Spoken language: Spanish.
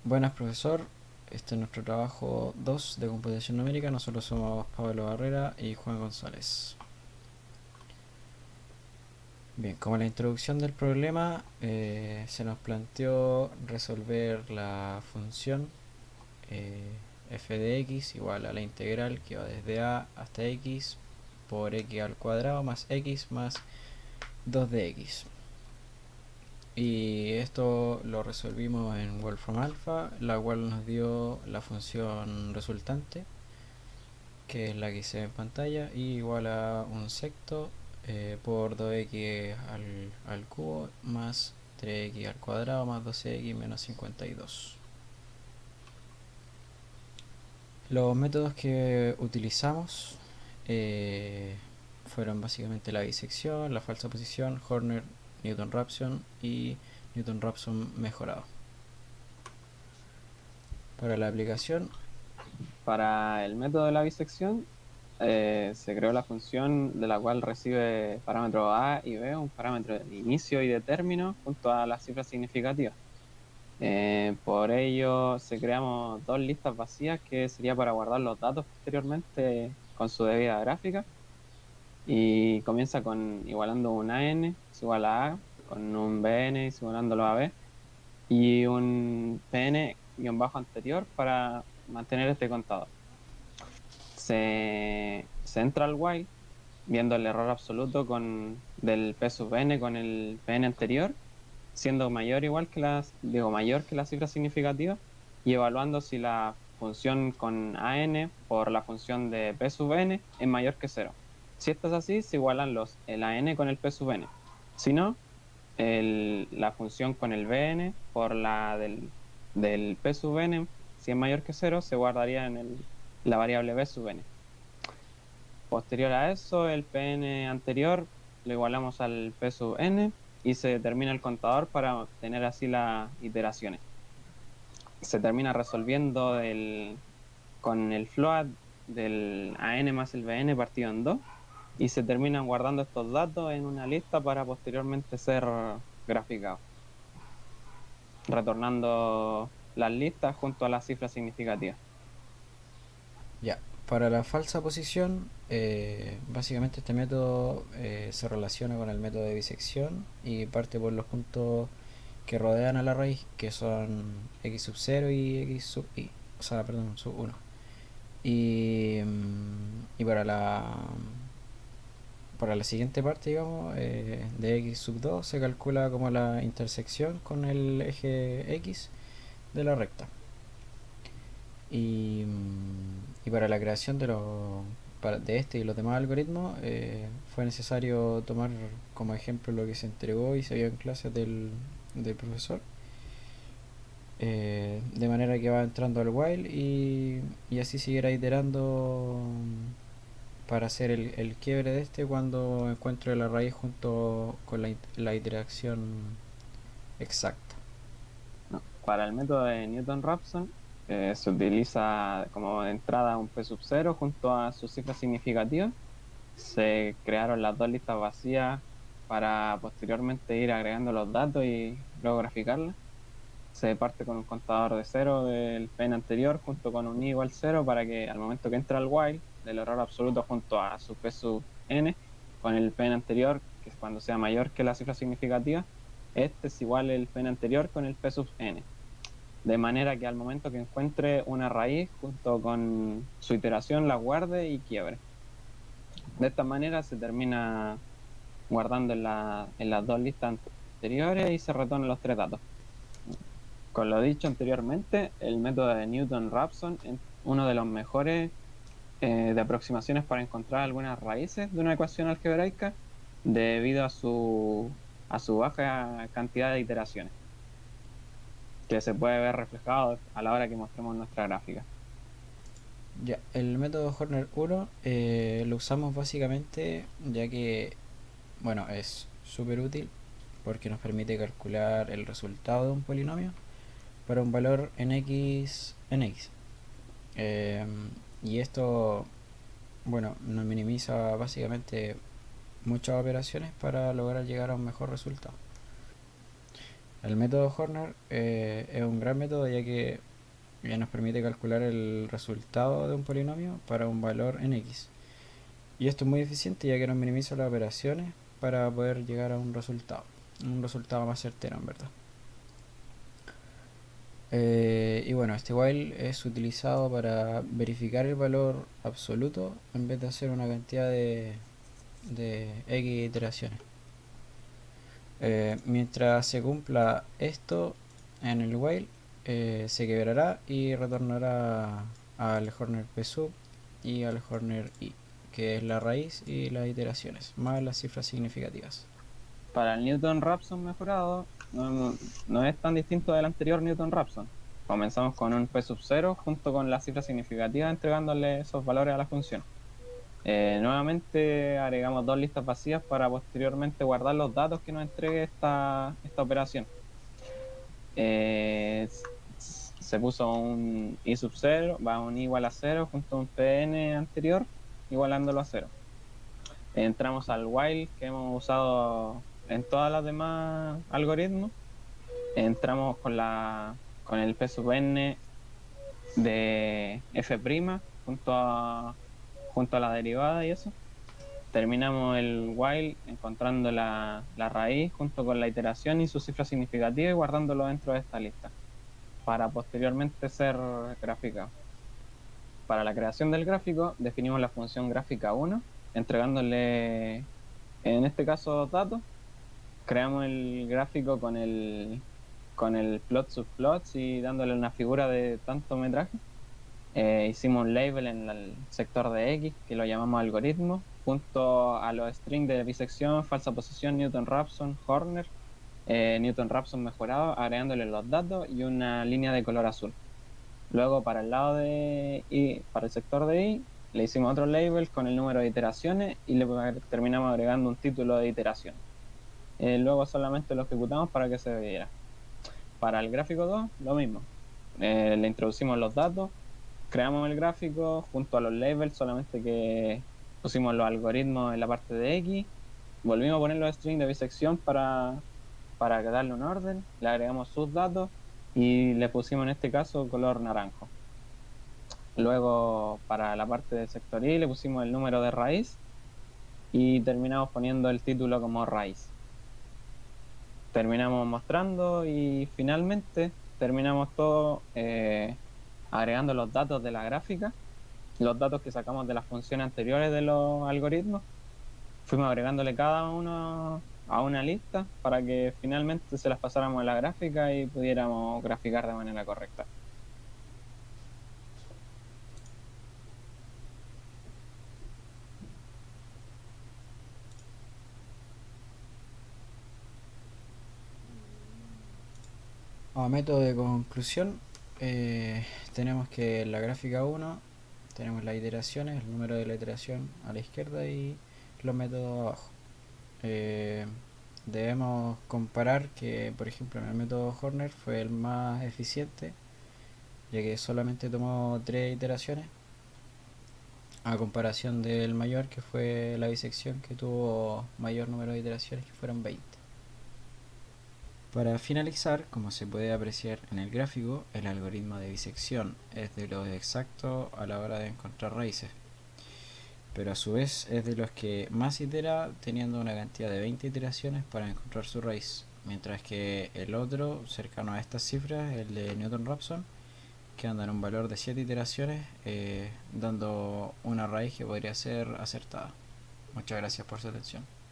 Buenas, profesor. Este es nuestro trabajo 2 de computación numérica. Nosotros somos Pablo Barrera y Juan González. Bien, como la introducción del problema, se nos planteó resolver la función eh, f de x igual a la integral que va desde a hasta x por x al cuadrado más x más 2 de x. Y esto lo resolvimos en Wolfram Alpha, la cual nos dio la función resultante, que es la que se ve en pantalla, y igual a un sexto por 2x al cubo más 3x al cuadrado más 12x menos 52. Los métodos que utilizamos eh, fueron básicamente la bisección, la falsa posición, Horner, Newton-Raphson y Newton-Raphson mejorado. Para la aplicación, Para el método de la bisección, se creó la función de la cual recibe parámetros a y b, un parámetro de inicio y de término, junto a las cifras significativas. Por ello, se creamos dos listas vacías que sería para guardar los datos posteriormente con su debida gráfica. Y comienza con igualando un AN es igual a con un BN es igualándolo a B, y un PN guión bajo anterior para mantener este contador. Se entra al while viendo el error absoluto del P sub n con el Pn anterior, siendo mayor o igual que mayor que la cifra significativa, y evaluando si la función con an por la función de P sub n es mayor que cero. Si esto es así, se igualan el an con el P sub n. Si no, la función con el bn por del P sub n, si es mayor que cero, se guardaría en la variable B sub n. Posterior a eso, el Pn anterior lo igualamos al P sub n y se determina el contador para obtener así las iteraciones. Se termina resolviendo con el float del AN más el BN partido en 2, y se terminan guardando estos datos en una lista para posteriormente ser graficados, retornando las listas junto a las cifras significativas. ya. Para la falsa posición, básicamente este método se relaciona con el método de bisección y parte por los puntos que rodean a la raíz, que son x sub 0 y x sub i, o sea, perdón, sub 1. Y para la siguiente parte, digamos, de x sub 2 se calcula como la intersección con el eje x de la recta. Y para la creación de este y los demás algoritmos fue necesario tomar como ejemplo lo que se entregó y se vio en clases del profesor, de manera que va entrando al while y así seguirá iterando para hacer el quiebre de este cuando encuentre la raíz junto con la iteración exacta. ¿No? Para el método de Newton-Raphson, se utiliza como entrada un P sub 0 junto a sus cifras significativas. Se crearon las dos listas vacías para posteriormente ir agregando los datos y luego graficarlas. Se parte con un contador de cero del pen anterior junto con un i igual cero para que al momento que entra el while del error absoluto junto a su p sub n con el pen anterior, que es cuando sea mayor que la cifra significativa, este es igual el pen anterior con el p sub n. De manera que al momento que encuentre una raíz junto con su iteración la guarde y quiebre. De esta manera se termina guardando en las dos listas anteriores y se retornan los tres datos. Con lo dicho anteriormente, el método de Newton-Raphson es uno de los mejores de aproximaciones para encontrar algunas raíces de una ecuación algebraica debido a su baja cantidad de iteraciones, que se puede ver reflejado a la hora que mostremos nuestra gráfica. Ya, el método Horner 1 lo usamos básicamente ya que, bueno, es súper útil porque nos permite calcular el resultado de un polinomio para un valor en x. Eh, y esto, bueno, nos minimiza básicamente muchas operaciones para lograr llegar a un mejor resultado. El método Horner es un gran método ya que nos permite calcular el resultado de un polinomio para un valor en x. Y esto es muy eficiente ya que nos minimiza las operaciones para poder llegar a un resultado más certero en verdad. Y bueno, este while es utilizado para verificar el valor absoluto en vez de hacer una cantidad de x iteraciones. Mientras se cumpla esto en el while, se quebrará y retornará al Horner p sub y al Horner i, que es la raíz y las iteraciones, más las cifras significativas. Para el Newton-Raphson mejorado, no es tan distinto del anterior Newton-Raphson. Comenzamos con un p sub 0 junto con las cifras significativas entregándole esos valores a la función. Nuevamente agregamos dos listas vacías para posteriormente guardar los datos que nos entregue esta operación. Se puso un i sub 0, va un i igual a 0 junto a un pn anterior igualándolo a 0. Entramos al while que hemos usado en todas las demás algoritmos. Entramos con el p sub n de f' junto a la derivada y eso. Terminamos el while encontrando la raíz junto con la iteración y su cifra significativa y guardándolo dentro de esta lista para posteriormente ser graficado. Para la creación del gráfico definimos la función gráfica 1 entregándole en este caso datos. Creamos el gráfico con el plot subplots y dándole una figura de tanto metraje. Hicimos un label en el sector de X que lo llamamos algoritmo, junto a los strings de bisección, falsa posición, Newton-Raphson, Horner, Newton-Raphson mejorado, agregándole los datos y una línea de color azul. Luego para el lado de Y, para el sector de Y, le hicimos otro label con el número de iteraciones y le terminamos agregando un título de iteración. Luego solamente lo ejecutamos para que se viera. Para el gráfico 2, lo mismo. Le introducimos los datos, creamos el gráfico junto a los labels, solamente que pusimos los algoritmos en la parte de X, volvimos a poner los strings de bisección para darle un orden, le agregamos sus datos y le pusimos en este caso color naranjo. Luego para la parte del sector Y le pusimos el número de raíz y terminamos poniendo el título como raíz. Terminamos mostrando y finalmente terminamos todo agregando los datos de la gráfica, los datos que sacamos de las funciones anteriores de los algoritmos. Fuimos agregándole cada uno a una lista para que finalmente se las pasáramos a la gráfica y pudiéramos graficar de manera correcta. A método de conclusión, tenemos que en la gráfica 1 tenemos las iteraciones, el número de la iteración a la izquierda y los métodos abajo. Eh, Debemos comparar que, por ejemplo, en el método Horner fue el más eficiente, ya que solamente tomó 3 iteraciones, a comparación del mayor, que fue la bisección, que tuvo mayor número de iteraciones, que fueron 20. Para finalizar, como se puede apreciar en el gráfico, el algoritmo de bisección es de los exactos a la hora de encontrar raíces, pero a su vez es de los que más itera, teniendo una cantidad de 20 iteraciones para encontrar su raíz, mientras que el otro, cercano a estas cifras, el de Newton-Raphson, que anda en un valor de 7 iteraciones, dando una raíz que podría ser acertada. Muchas gracias por su atención.